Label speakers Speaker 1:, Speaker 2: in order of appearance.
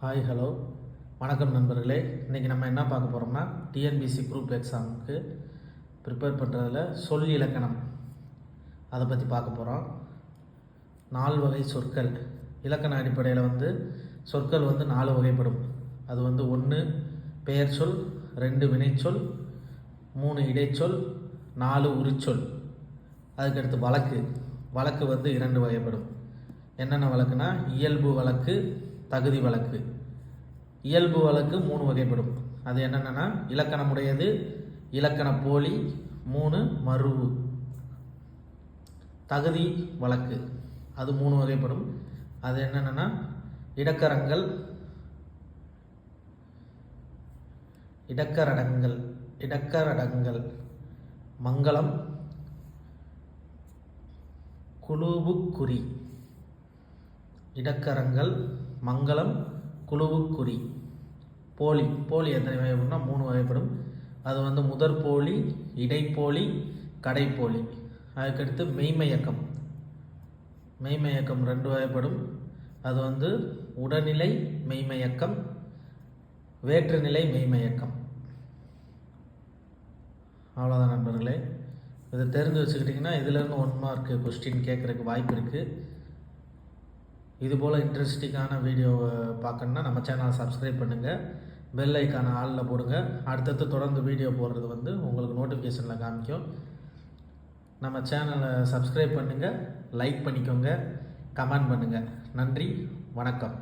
Speaker 1: Hi hello வணக்கம் நண்பர்களே. இன்றைக்கி நம்ம என்ன பார்க்க போகிறோம்னா டிஎன்பிசி குரூப் எக்ஸாமுக்கு ப்ரிப்பேர் பண்ணுறதுல சொல் இலக்கணம் அதை பற்றி பார்க்க போகிறோம். 4 வகை சொற்கள் இலக்கண அடிப்படையில் சொற்கள் 4 வகைப்படும். அது 1 பெயர் சொல், 2 வினைச்சொல், 3 இடைச்சொல், 4 உரிச்சொல். அதுக்கடுத்து வழக்கு 2 வகைப்படும். என்னென்ன வழக்குனா இயல்பு வழக்கு, தகுதி வழக்கு. இயல்பு வழக்கு 3 வகைப்படும். அது என்னென்னா இலக்கணமுடையது, இலக்கண போலி, 3 மருவு. தகுதி வழக்கு அது 3 வகைப்படும். அது என்னென்னா இடக்கரடங்கள், மங்களம், குழுவுக்குறி. இடக்கரங்கள், மங்களம், குழுவுக்குறி. போலி எத்தனை வகைப்படும்னா 3 வகைப்படும். அது முதற் போலி, இடைப்போலி, கடைப்போலி. அதுக்கடுத்து மெய்மயக்கம் 2 வகைப்படும். அது உடல்நிலை மெய்மயக்கம், வேற்றுநிலை மெய்மயக்கம். அவ்வளோதான் நண்பர்களே. இதை தெரிஞ்சு வச்சுக்கிட்டிங்கன்னா இதிலேருந்து 1 மார்க் கொஸ்டின் கேட்குறதுக்கு வாய்ப்பு இருக்குது. இதுபோல் இன்ட்ரெஸ்டிங்கான வீடியோவை பார்க்கணுன்னா நம்ம சேனலை சப்ஸ்கிரைப் பண்ணுங்கள், பெல் ஐக்கான ஆளில் போடுங்க. அடுத்தடுத்து தொடர்ந்து வீடியோ போடுறது உங்களுக்கு நோட்டிஃபிகேஷனில் காமிக்கும். நம்ம சேனலை சப்ஸ்கிரைப் பண்ணுங்கள், லைக் பண்ணிக்கோங்க, கமெண்ட் பண்ணுங்கள். நன்றி, வணக்கம்.